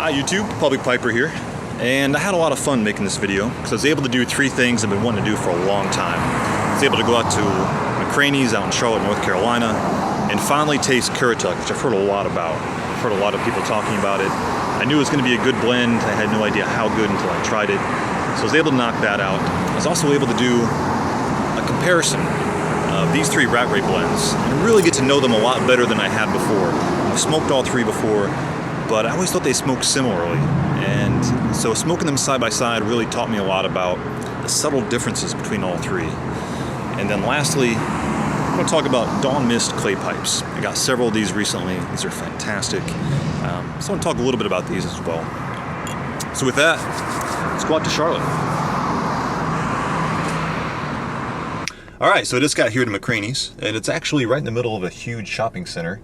Hi YouTube, Public Piper here, and I had a lot of fun making this video because I was able to do three things I've been wanting to do for a long time. I was able to go out to McCrainie's out in Charlotte, North Carolina, and finally taste Currituck, which I've heard a lot about. I've heard a lot of people talking about it. I knew it was going to be a good blend. I had no idea how good until I tried it. So I was able to knock that out. I was also able to do a comparison of these three Rattray blends and really get to know them a lot better than I had before. I've smoked all three before, but I always thought they smoked similarly. And so smoking them side by side really taught me a lot about the subtle differences between all three. And then lastly, I'm going to talk about Dawn Mist clay pipes. I got several of these recently. These are fantastic. So I want to talk a little bit about these as well. So with that, let's go out to Charlotte. Alright, so I just got here to McCrainie's, and it's actually right in the middle of a huge shopping center.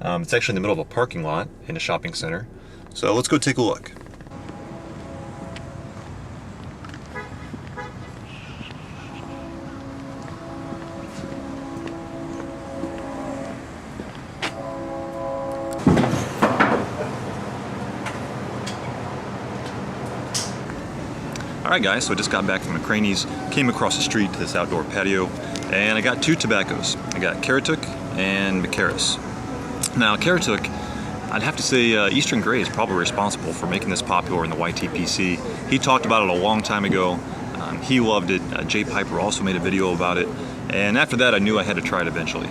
It's actually in the middle of a parking lot in a shopping center. So let's go take a look. Alright guys, so I just got back from McCrainie's, came across the street to this outdoor patio, and I got two tobaccos. I got Currituck and McCranie. Now Currituck, I'd have to say Eastern Grey is probably responsible for making this popular in the YTPC. He talked about it a long time ago. He loved it. Jay Piper also made a video about it. And after that I knew I had to try it eventually.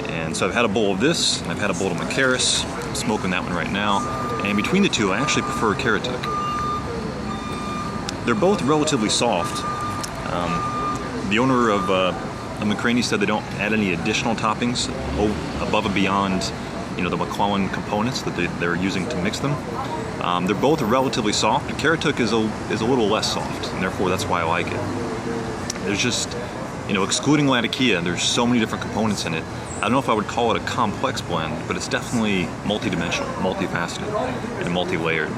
And so I've had a bowl of this, and I've had a bowl of McCranie. I'm smoking that one right now. And between the two, I actually prefer Currituck. They're both relatively soft. The owner of McCranie said they don't add any additional toppings above and beyond, you know, the McClellan components that they're using to mix them. They're both relatively soft. Currituck is a little less soft, and therefore that's why I like it. There's just, you know, excluding Latakia, there's so many different components in it. I don't know if I would call it a complex blend, but it's definitely multi-dimensional, multifaceted, and multi-layered.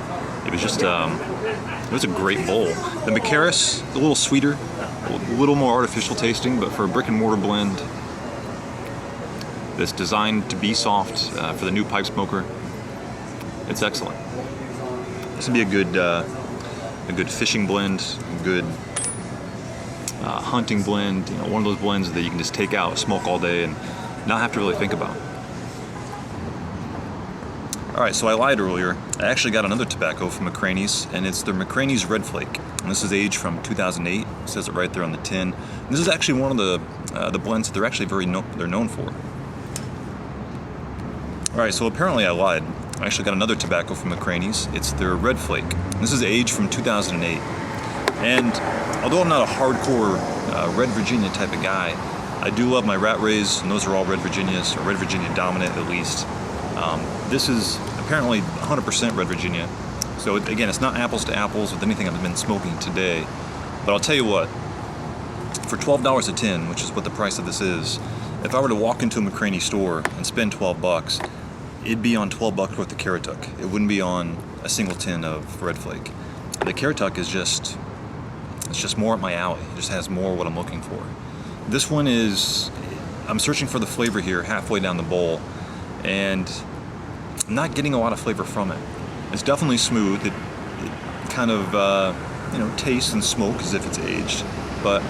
It was just, it was a great bowl. The McCranie, a little sweeter, a little more artificial tasting, but for a brick and mortar blend that's designed to be soft for the new pipe smoker, it's excellent. This would be a good fishing blend, a good hunting blend. You know, one of those blends that you can just take out, smoke all day, and not have to really think about. Alright, so I lied earlier. I actually got another tobacco from McCrainie's, and it's their McCranie's Red Flake. And this is aged from 2008. It says it right there on the tin. And this is actually one of the blends that they're actually they're known for. Alright, so apparently I lied. I actually got another tobacco from McCrainie's. It's their Red Flake. And this is aged from 2008. And although I'm not a hardcore Red Virginia type of guy, I do love my Rattrays, and those are all Red Virginias, or Red Virginia dominant at least. This is apparently 100% Red Virginia. So again, it's not apples to apples with anything I've been smoking today. But I'll tell you what, for $12 a tin, which is what the price of this is, if I were to walk into a McCranie store and spend 12 bucks, it'd be on 12 bucks worth of Currituck. It wouldn't be on a single tin of Red Flake. The Currituck is just, it's just more up my alley. It just has more what I'm looking for. This one is, I'm searching for the flavor here halfway down the bowl, and I'm not getting a lot of flavor from it. It's definitely smooth. It kind of, you know, tastes and smokes as if it's aged, but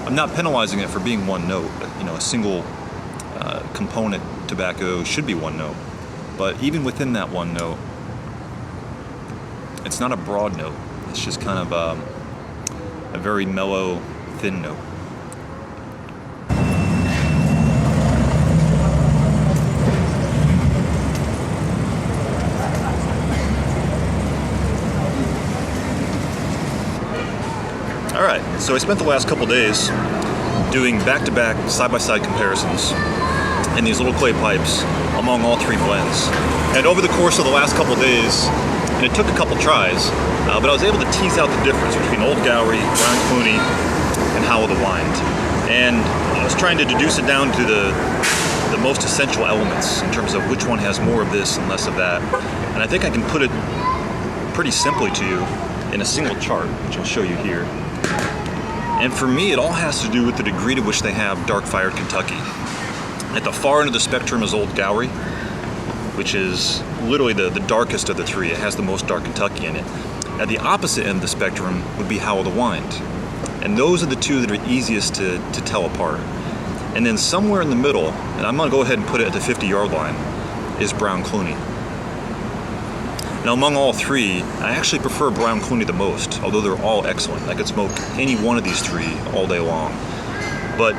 I'm not penalizing it for being one note. You know, a single component tobacco should be one note, but even within that one note, it's not a broad note. It's just kind of a very mellow, thin note. Alright, so I spent the last couple days doing back-to-back, side-by-side comparisons in these little clay pipes among all three blends. And over the course of the last couple days, and it took a couple tries, but I was able to tease out the difference between Old Gowrie, Brown Clunee, and Hal O the Wynd. And I was trying to deduce it down to the most essential elements in terms of which one has more of this and less of that. And I think I can put it pretty simply to you in a single chart, which I'll show you here. And for me, it all has to do with the degree to which they have dark-fired Kentucky. At the far end of the spectrum is Old Gowrie, which is literally the darkest of the three. It has the most dark Kentucky in it. At the opposite end of the spectrum would be Hal O the Wynd. And those are the two that are easiest to tell apart. And then somewhere in the middle, and I'm gonna go ahead and put it at the 50-yard line, is Brown Clunee. Now among all three, I actually prefer Brown Clunee the most, although they're all excellent. I could smoke any one of these three all day long. But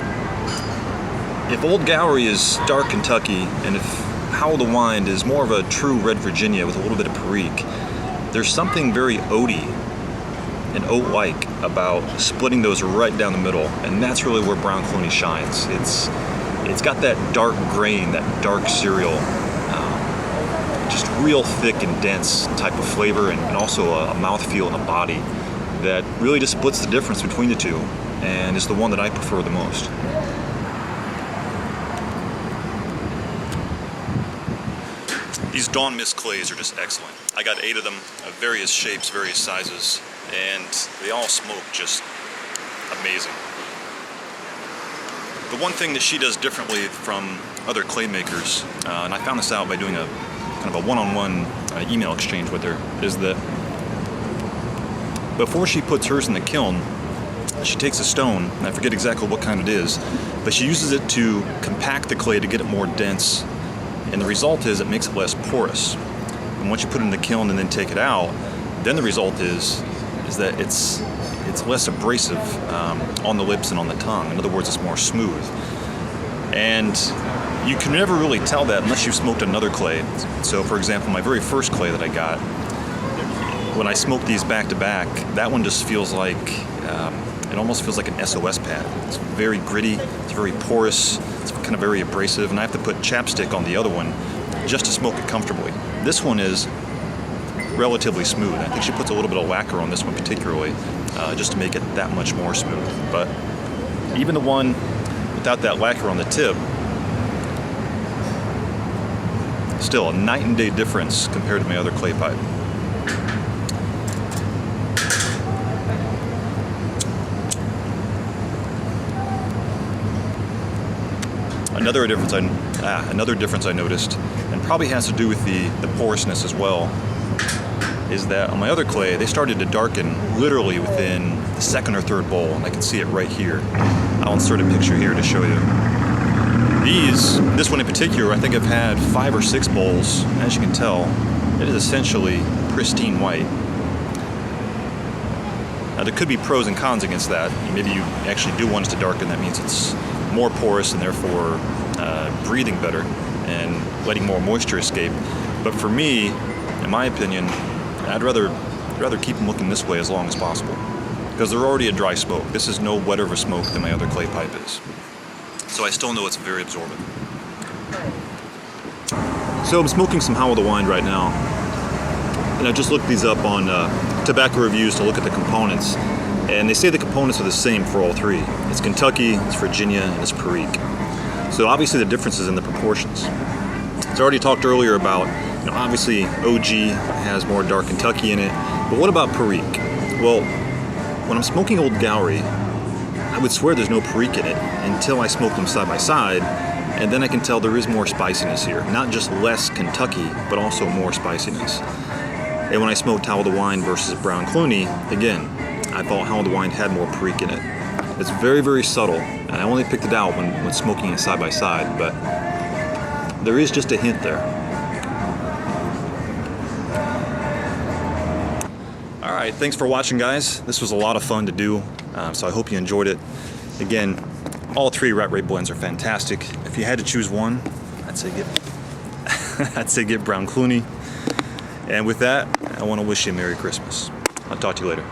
if Old Gowrie is dark Kentucky, and if Hal O the Wynd is more of a true red Virginia with a little bit of Perique, there's something very oaty and oat-like about splitting those right down the middle, and that's really where Brown Clunee shines. It's got that dark grain, that dark cereal, just real thick and dense type of flavor, and also a mouthfeel and a body that really just splits the difference between the two, and is the one that I prefer the most. These Dawn Mist clays are just excellent. I got 8 of them of various shapes, various sizes, and they all smoke just amazing. The one thing that she does differently from other clay makers, and I found this out by doing a kind of a one-on-one email exchange with her, is that before she puts hers in the kiln, she takes a stone, and I forget exactly what kind it is, but she uses it to compact the clay to get it more dense. And the result is it makes it less porous. And once you put it in the kiln and then take it out, then the result is that it's less abrasive on the lips and on the tongue. In other words, it's more smooth. And you can never really tell that unless you've smoked another clay. So for example, my very first clay that I got, when I smoked these back to back, that one just feels like, it almost feels like an SOS pad. It's very gritty, it's very porous, it's kind of very abrasive, and I have to put chapstick on the other one just to smoke it comfortably. This one is relatively smooth. I think she puts a little bit of lacquer on this one particularly, just to make it that much more smooth. But even the one without that lacquer on the tip, still a night and day difference compared to my other clay pipe. Another difference I noticed, and probably has to do with the porousness as well, is that on my other clay, they started to darken literally within the second or third bowl, and I can see it right here. I'll insert a picture here to show you. This one in particular, I think I've had 5 or 6 bowls. As you can tell, it is essentially pristine white. Now there could be pros and cons against that. Maybe you actually do want it to darken, that means it's more porous and therefore breathing better and letting more moisture escape. But for me, in my opinion, I'd rather keep them looking this way as long as possible, because they're already a dry smoke. This is no wetter of a smoke than my other clay pipe is. So I still know it's very absorbent. So I'm smoking some Hal O the Wynd right now, and I just looked these up on tobacco reviews to look at the components, and they say the components are the same for all three. It's Kentucky, it's Virginia, and it's Perique. So obviously the difference is in the proportions. As I already talked earlier about, obviously OG has more dark Kentucky in it, but what about Perique? Well, when I'm smoking Old Gowrie, I would swear there's no Perique in it until I smoke them side by side, and then I can tell there is more spiciness here. Not just less Kentucky, but also more spiciness. And when I smoked Hal O the Wynd versus Brown Clunee, again, I thought Hal O the Wynd had more Perique in it. It's very, very subtle, and I only picked it out when smoking it side by side, but there is just a hint there. All right, thanks for watching, guys. This was a lot of fun to do, so I hope you enjoyed it. Again, all 3 Rattray blends are fantastic. If you had to choose one, I'd say get Brown Clunee. And with that, I want to wish you a Merry Christmas. I'll talk to you later.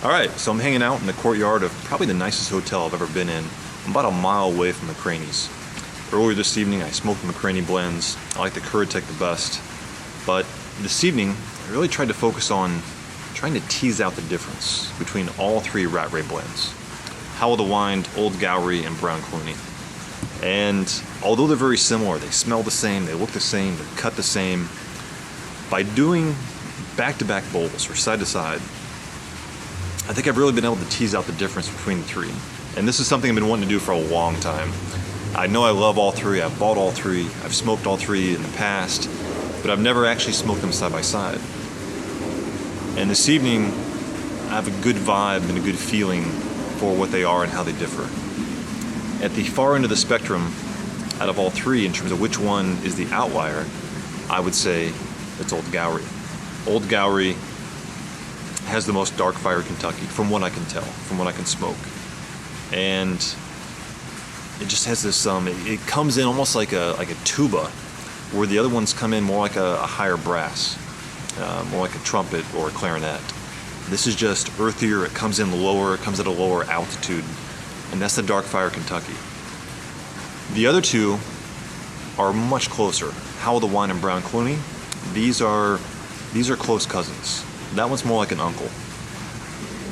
All right, so I'm hanging out in the courtyard of probably the nicest hotel I've ever been in. I'm about a mile away from McCrainie's. Earlier this evening, I smoked the McCranie blends. I like the Currituck the best. But this evening, I really tried to focus on trying to tease out the difference between all 3 Rattray blends. Hal O the Wynd, Old Gowrie, and Brown Clunee. And although they're very similar, they smell the same, they look the same, they're cut the same, by doing back-to-back bowls or side-to-side, I think I've really been able to tease out the difference between the 3. And this is something I've been wanting to do for a long time. I know I love all three, I've bought all three, I've smoked all three in the past, but I've never actually smoked them side by side. And this evening, I have a good vibe and a good feeling for what they are and how they differ. At the far end of the spectrum, out of all three, in terms of which one is the outlier, I would say it's Old Gowrie. Old Gowrie has the most dark fire Kentucky, from what I can tell, from what I can smoke. And it just has this, it comes in almost like a tuba, where the other ones come in more like a higher brass, more like a trumpet or a clarinet. This is just earthier, it comes in lower, it comes at a lower altitude, and that's the dark fire Kentucky. The other two are much closer. Hal O the Wynd and Brown Clunee, these are close cousins. That one's more like an uncle.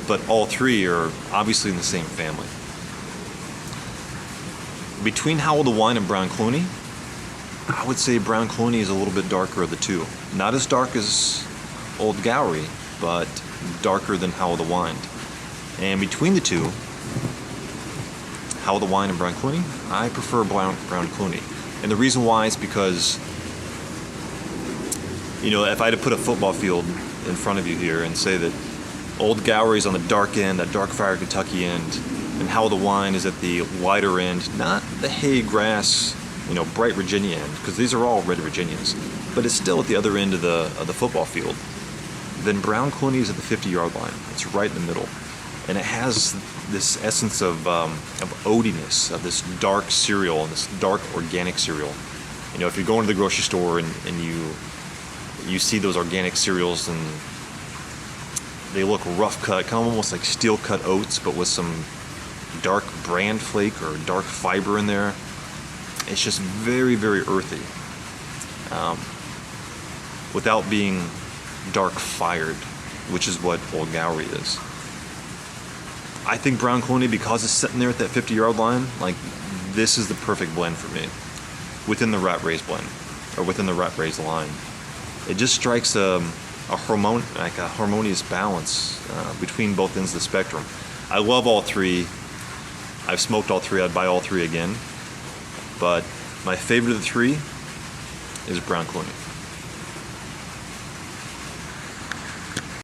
But all three are obviously in the same family. Between Hal O the Wynd and Brown Clunee, I would say Brown Clunee is a little bit darker of the two. Not as dark as Old Gowrie, but darker than Hal O the Wynd. And between the two, Hal O the Wynd and Brown Clunee, I prefer Brown Clunee. And the reason why is because, you know, if I had to put a football field in front of you here and say that Old Gowrie's on the dark end, that dark fire Kentucky end, and Hal O the Wynd is at the lighter end, not the hay grass, you know, bright Virginia end, because these are all red Virginias, but it's still at the other end of the football field. Then Brown Clunee is at the 50-yard line. It's right in the middle, and it has this essence of oatiness, of this dark cereal and this dark organic cereal. You know, if you're going to the grocery store and you see those organic cereals and they look rough cut, kind of almost like steel cut oats, but with some dark bran flake or dark fiber in there. It's just very, very earthy, without being dark fired, which is what Old Gowrie is. I think Brown Clunee, because it's sitting there at that 50-yard line, like, this is the perfect blend for me, within the Rattray's blend, or within the Rattray's line. It just strikes a harmonious balance between both ends of the spectrum. I love all three. I've smoked all three. I'd buy all three again. But my favorite of the three is Brown Clunee.